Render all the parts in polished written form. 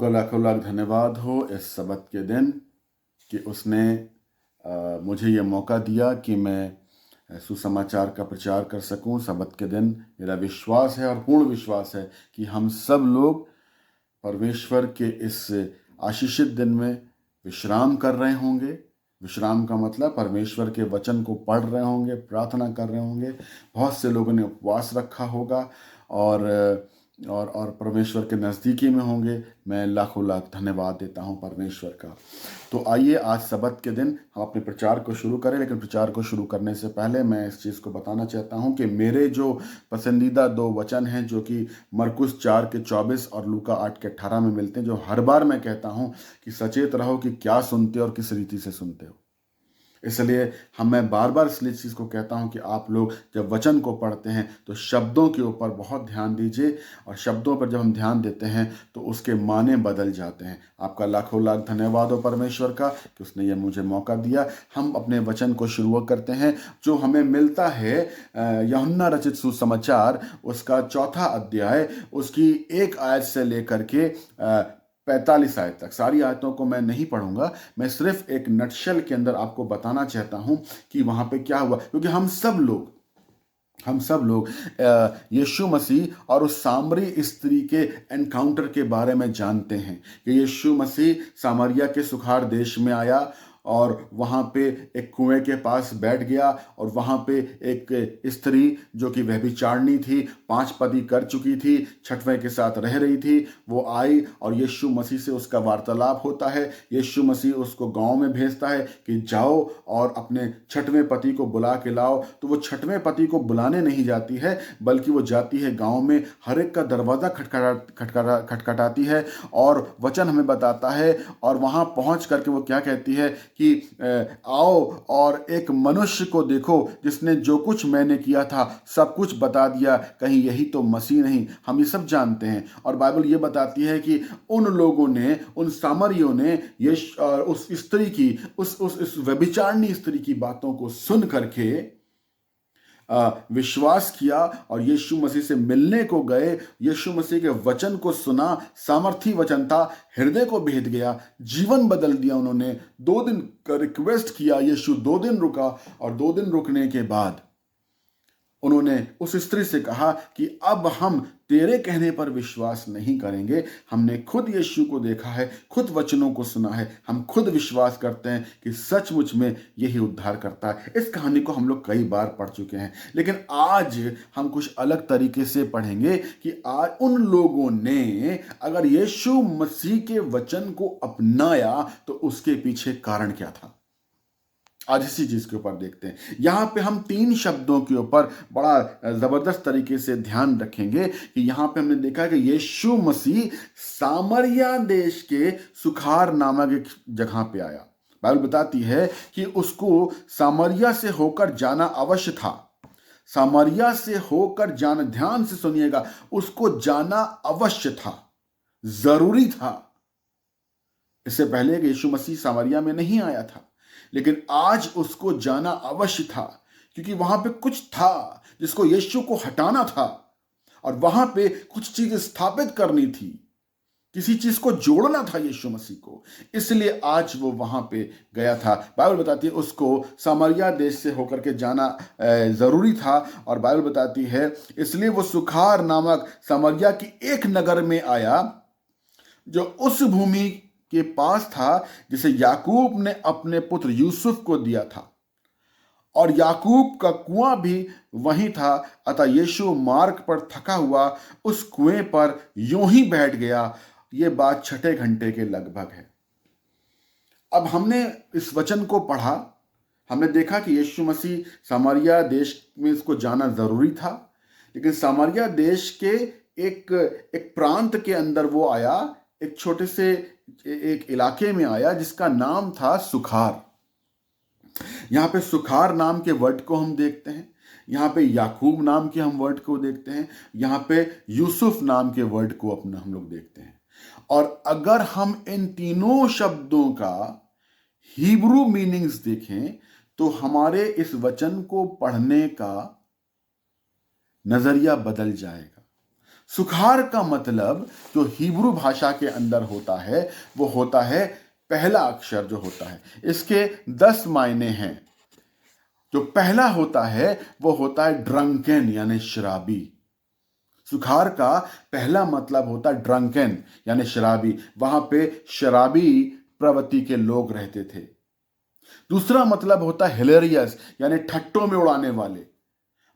का लाखों लाख धन्यवाद हो इस सबत के दिन कि उसने मुझे ये मौका दिया कि मैं सुसमाचार का प्रचार कर सकूं। सबत के दिन मेरा विश्वास है और पूर्ण विश्वास है कि हम सब लोग परमेश्वर के इस आशीषित दिन में विश्राम कर रहे होंगे। विश्राम का मतलब परमेश्वर के वचन को पढ़ रहे होंगे, प्रार्थना कर रहे होंगे। बहुत से लोगों ने उपवास रखा होगा और परमेश्वर के नज़दीकी में होंगे। मैं लाखों लाख धन्यवाद देता हूं परमेश्वर का। तो आइए आज सबत के दिन हम अपने प्रचार को शुरू करें, लेकिन प्रचार को शुरू करने से पहले मैं इस चीज़ को बताना चाहता हूं कि मेरे जो पसंदीदा 2 वचन हैं जो कि मरकुस 4:24 और लूका 8:18 में मिलते हैं, जो हर बार मैं कहता हूं कि सचेत रहो कि क्या सुनते हो और किस रीति से सुनते हो। इसलिए मैं बार बार इसलिए चीज़ को कहता हूं कि आप लोग जब वचन को पढ़ते हैं तो शब्दों के ऊपर बहुत ध्यान दीजिए, और शब्दों पर जब हम ध्यान देते हैं तो उसके माने बदल जाते हैं। आपका लाखों लाख धन्यवाद हो परमेश्वर का कि उसने ये मुझे मौका दिया। हम अपने वचन को शुरू करते हैं जो हमें मिलता है यूहन्ना रचित सुसमाचार उसका 4 अध्याय उसकी 1 आयत से लेकर के 45 आयत तक। सारी आयतों को मैं नहीं पढ़ूंगा, मैं सिर्फ एक नटशल के अंदर आपको बताना चाहता हूं कि वहां पे क्या हुआ, क्योंकि हम सब लोग यीशु मसीह और उस सामरी स्त्री के एनकाउंटर के बारे में जानते हैं कि यीशु मसीह सामरिया के सुखार देश में आया और वहाँ पे एक कुएं के पास बैठ गया, और वहाँ पे एक स्त्री जो कि व्यभिचारिणी थी, 5 पति कर चुकी थी, 6वें के साथ रह रही थी, वो आई और यीशु मसीह से उसका वार्तालाप होता है। यीशु मसीह उसको गांव में भेजता है कि जाओ और अपने 6वें पति को बुला के लाओ। तो वो 6वें पति को बुलाने नहीं जाती है, बल्कि वो जाती है गांव में, हर एक का दरवाज़ा खटखटाती है, और वचन हमें बताता है, और वहाँ पहुँच करके वो क्या कहती है कि आओ और एक मनुष्य को देखो जिसने जो कुछ मैंने किया था सब कुछ बता दिया, कहीं यही तो मसीह नहीं। हम ये सब जानते हैं, और बाइबल ये बताती है कि उन लोगों ने, उन सामरियों ने उस स्त्री की, उस व्यभिचारिणी स्त्री की बातों को सुन करके विश्वास किया और यीशु मसीह से मिलने को गए। यीशु मसीह के वचन को सुना, सामर्थी वचन था, हृदय को भेद गया, जीवन बदल दिया उन्होंने। 2 दिन का रिक्वेस्ट किया, यीशु 2 दिन रुका, और 2 दिन रुकने के बाद उन्होंने उस स्त्री से कहा कि अब हम तेरे कहने पर विश्वास नहीं करेंगे, हमने खुद यीशु को देखा है, खुद वचनों को सुना है, हम खुद विश्वास करते हैं कि सचमुच में यही उद्धार करता है। इस कहानी को हम लोग कई बार पढ़ चुके हैं, लेकिन आज हम कुछ अलग तरीके से पढ़ेंगे कि आज उन लोगों ने अगर यीशु मसीह के वचन को अपनाया तो उसके पीछे कारण क्या था। आज इसी चीज के ऊपर देखते हैं। यहां पे हम 3 शब्दों के ऊपर बड़ा जबरदस्त तरीके से ध्यान रखेंगे कि यहां पे हमने देखा कि यीशु मसीह सामरिया देश के सुखार नामक एक जगह पे आया। बाइबल बताती है कि उसको सामरिया से होकर जाना अवश्य था। सामरिया से होकर जाना, ध्यान से सुनिएगा, उसको जाना अवश्य था, जरूरी था। इससे पहले कि यीशु मसीह सामरिया में नहीं आया था, लेकिन आज उसको जाना अवश्य था, क्योंकि वहां पे कुछ था जिसको यीशु को हटाना था, और वहां पे कुछ चीज स्थापित करनी थी, किसी चीज को जोड़ना था यीशु मसीह को। इसलिए आज वो वहां पे गया था। बाइबल बताती है उसको सामरिया देश से होकर के जाना जरूरी था, और बाइबल बताती है इसलिए वो सुखार नामक सामरिया की एक नगर में आया जो उस भूमि के पास था जिसे याकूब ने अपने पुत्र यूसुफ को दिया था, और याकूब का कुआं भी वहीं था। अतः यीशु मार्ग पर थका हुआ उस कुएं पर यूं ही बैठ गया। यह बात 6ठे घंटे के लगभग है। अब हमने इस वचन को पढ़ा, हमने देखा कि यीशु मसीह सामरिया देश में इसको जाना जरूरी था, लेकिन सामरिया देश के एक प्रांत के अंदर वो आया, एक छोटे से एक इलाके में आया जिसका नाम था सुखार। यहां पे सुखार नाम के वर्ड को हम देखते हैं, यहां पे याकूब नाम के हम वर्ड को देखते हैं, यहां पे यूसुफ नाम के वर्ड को अपना हम लोग देखते हैं। और अगर हम इन तीनों शब्दों का हिब्रू मीनिंग्स देखें तो हमारे इस वचन को पढ़ने का नजरिया बदल जाएगा। सुखार का मतलब जो हिब्रू भाषा के अंदर होता है वो होता है पहला अक्षर जो होता है, इसके 10 मायने हैं। जो पहला होता है वो होता है ड्रंकन यानी शराबी। सुखार का पहला मतलब होता है ड्रंकन यानी शराबी। वहां पे शराबी प्रवृत्ति के लोग रहते थे। दूसरा मतलब होता है हिलेरियस यानी ठट्टों में उड़ाने वाले,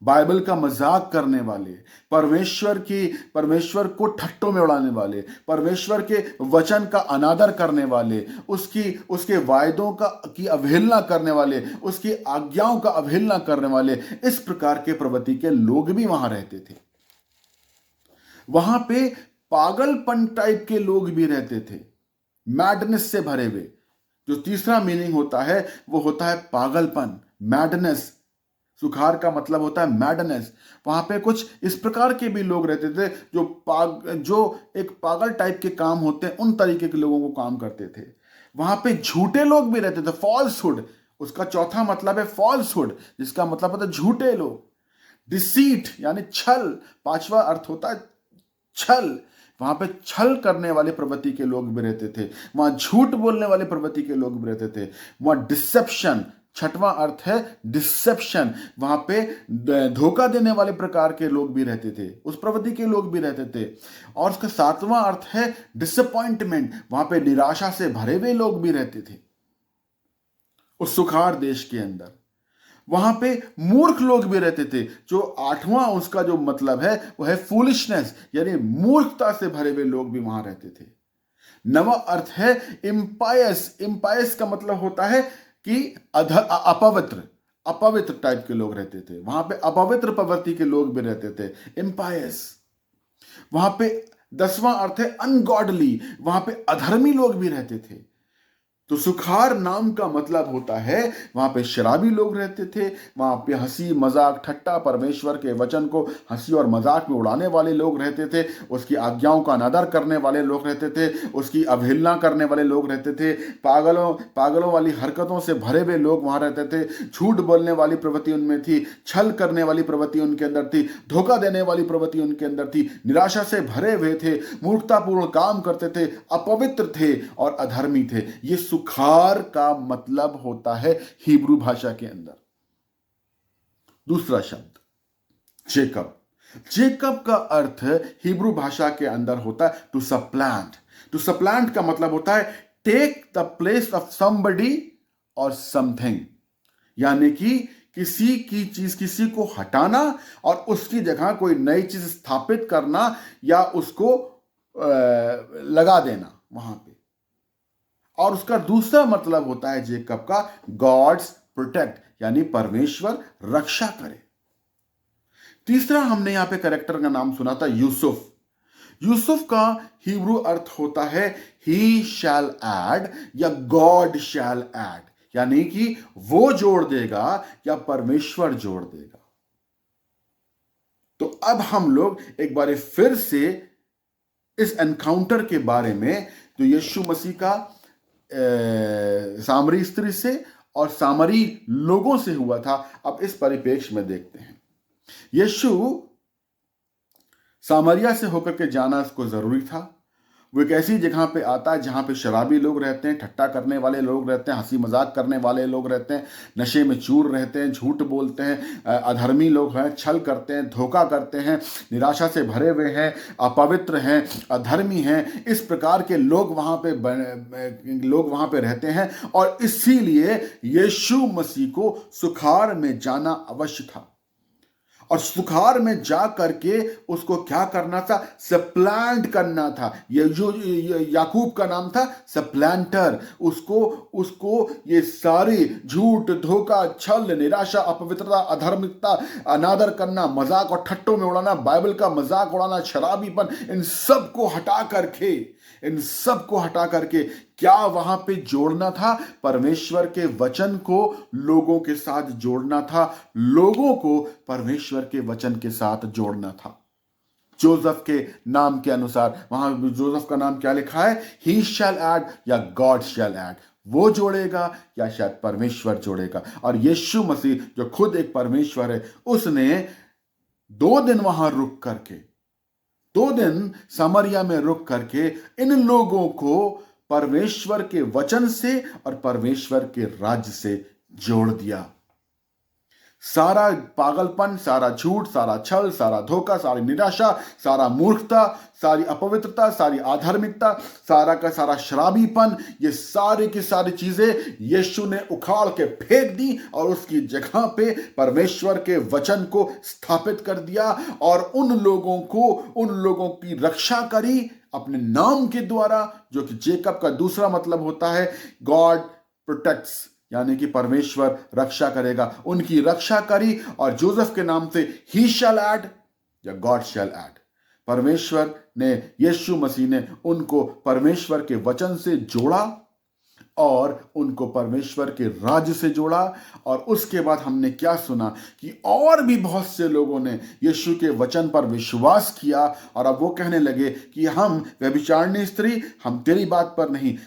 बाइबल का मजाक करने वाले, परमेश्वर को ठट्टों में उड़ाने वाले, परमेश्वर के वचन का अनादर करने वाले, उसके वायदों की अवहेलना करने वाले, उसकी आज्ञाओं का अवहेलना करने वाले, इस प्रकार के प्रवृत्ति के लोग भी वहां रहते थे। वहां पे पागलपन टाइप के लोग भी रहते थे, मैडनेस से भरे हुए। जो तीसरा मीनिंग होता है वो होता है पागलपन, मैडनेस। सुखार का मतलब होता है मैडनेस। वहां पे कुछ इस प्रकार के भी लोग रहते थे जो एक पागल टाइप के काम होते हैं उन तरीके के लोगों को काम करते थे। वहां पे झूठे लोग भी रहते थे, फॉल्सहुड। उसका चौथा मतलब है फॉल्सहुड, जिसका मतलब होता है झूठे लोग। डिसीट यानी छल, पांचवा अर्थ होता है छल। वहां पे छल करने वाले प्रवृत्ति के लोग भी रहते थे, वहां झूठ बोलने वाले प्रवृत्ति के लोग भी रहते थे। वहां डिसेप्शन, छठवां अर्थ है डिसेप्शन, वहां पे धोखा देने वाले प्रकार के लोग भी रहते थे, उस प्रवृत्ति के लोग भी रहते थे। और उसका सातवां अर्थ है डिसअपॉइंटमेंट, वहां पे निराशा से भरे हुए लोग भी रहते थे उस सुखार देश के अंदर। वहां पे मूर्ख लोग भी रहते थे। जो आठवां उसका जो मतलब है वो है फूलिशनेस यानी मूर्खता से भरे हुए लोग भी वहां रहते थे। नवा अर्थ है इम्पायस। इम्पायस का मतलब होता है कि अपवित्र, अपवित्र टाइप के लोग रहते थे। वहां पे अपवित्र प्रवृत्ति के लोग भी रहते थे, इम्पायस। वहां पे 10वां अर्थ है अनगॉडली, वहां पे अधर्मी लोग भी रहते थे। तो सुखार नाम का मतलब होता है वहां पे शराबी लोग रहते थे, वहां पे हंसी मजाक ठट्टा, परमेश्वर के वचन को हंसी और मजाक में उड़ाने वाले लोग रहते थे, उसकी आज्ञाओं का अनादर करने वाले लोग रहते थे, उसकी अवहेलना करने वाले लोग रहते थे, पागलों वाली हरकतों से भरे हुए लोग वहां रहते थे, झूठ बोलने वाली प्रवृत्ति उनमें थी, छल करने वाली प्रवृत्ति उनके अंदर थी, धोखा देने वाली प्रवृत्ति उनके अंदर थी, निराशा से भरे हुए थे, मूर्खतापूर्ण काम करते थे, अपवित्र थे और अधर्मी थे। ये सुखार का मतलब होता है हिब्रू भाषा के अंदर। दूसरा शब्द जेकब। जेकब का अर्थ हिब्रू भाषा के अंदर होता है टू सप्लांट। टू सप्लांट का मतलब होता है take the place of somebody और समथिंग, यानी कि किसी की चीज, किसी को हटाना और उसकी जगह कोई नई चीज स्थापित करना या उसको लगा देना वहां पे। और उसका दूसरा मतलब होता है जेकब का गॉड्स प्रोटेक्ट, यानी परमेश्वर रक्षा करे। तीसरा हमने यहां पे कैरेक्टर का नाम सुना था यूसुफ। यूसुफ का हिब्रू अर्थ होता है ही शैल ऐड या गॉड शैल ऐड, यानी कि वो जोड़ देगा या परमेश्वर जोड़ देगा। तो अब हम लोग एक बार फिर से इस एनकाउंटर के बारे में जो यीशु मसीह का सामरी स्त्री से और सामरी लोगों से हुआ था, अब इस परिप्रेक्ष्य में देखते हैं। यीशु सामरिया से होकर के जाना उसको जरूरी था। वो एक ऐसी जगह पे आता है जहां पे शराबी लोग रहते हैं, ठट्टा करने वाले लोग रहते हैं, हंसी मजाक करने वाले लोग रहते हैं, नशे में चूर रहते हैं, झूठ बोलते हैं, अधर्मी लोग हैं, छल करते हैं, धोखा करते हैं, निराशा से भरे हुए हैं, अपवित्र हैं, अधर्मी हैं। इस प्रकार के लोग वहां पे रहते हैं और इसीलिए यीशु मसीह को सुखार में जाना अवश्य था। और सुखार में जा करके उसको क्या करना था? सप्लांट करना था। ये जो याकूब का नाम था सप्लांटर। उसको ये सारी झूठ, धोखा, छल, निराशा, अपवित्रता, अधर्मिकता, अनादर करना, मजाक और ठट्टों में उड़ाना, बाइबल का मजाक उड़ाना, शराबीपन, इन सब को हटा करके क्या वहां पे जोड़ना था? परमेश्वर के वचन को लोगों के साथ जोड़ना था, लोगों को परमेश्वर के वचन के साथ जोड़ना था। जोसेफ के नाम के अनुसार वहां जोसेफ का नाम क्या लिखा है? ही शैल ऐड या गॉड शैल ऐड। वो जोड़ेगा या शायद परमेश्वर जोड़ेगा। और यीशु मसीह जो खुद एक परमेश्वर है, उसने 2 दिन वहां रुक करके 2 दिन सामरिया में रुक करके इन लोगों को परमेश्वर के वचन से और परमेश्वर के राज्य से जोड़ दिया। सारा पागलपन, सारा झूठ, सारा छल, सारा धोखा, सारी निराशा, सारा मूर्खता, सारी अपवित्रता, सारी अधार्मिकता, सारा का सारा शराबीपन, ये सारी की सारी चीजें यीशु ने उखाड़ के फेंक दी और उसकी जगह पे परमेश्वर के वचन को स्थापित कर दिया और उन लोगों की रक्षा करी अपने नाम के द्वारा, जो कि जेकब का दूसरा मतलब होता है गॉड प्रोटेक्ट्स, यानी कि परमेश्वर रक्षा करेगा। उनकी रक्षा करी और जोसेफ के नाम से ही शैल ऐड या गॉड शैल ऐड। परमेश्वर ने, यीशु मसीह ने उनको परमेश्वर के वचन से जोड़ा और उनको परमेश्वर के राज्य से जोड़ा। और उसके बाद हमने क्या सुना कि और भी बहुत से लोगों ने यीशु के वचन पर विश्वास किया और अब वो कहने लगे कि हम व्यभिचारिणी स्त्री, हम तेरी बात पर नहीं,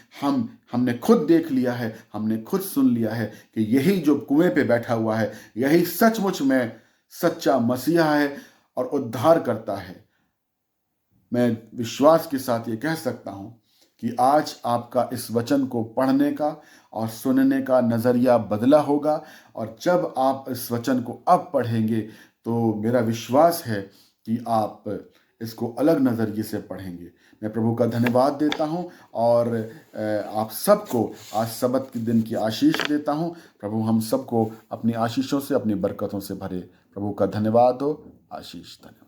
हमने खुद देख लिया है, हमने खुद सुन लिया है कि यही जो कुएं पे बैठा हुआ है, यही सचमुच में सच्चा मसीहा है और उद्धार करता है। मैं विश्वास के साथ ये कह सकता हूं कि आज आपका इस वचन को पढ़ने का और सुनने का नज़रिया बदला होगा और जब आप इस वचन को अब पढ़ेंगे तो मेरा विश्वास है कि आप इसको अलग नज़रिए से पढ़ेंगे। मैं प्रभु का धन्यवाद देता हूं और आप सबको आज सबत के दिन की आशीष देता हूं। प्रभु हम सबको अपनी आशीषों से, अपनी बरकतों से भरे। प्रभु का धन्यवाद हो। आशीष। धन्यवाद।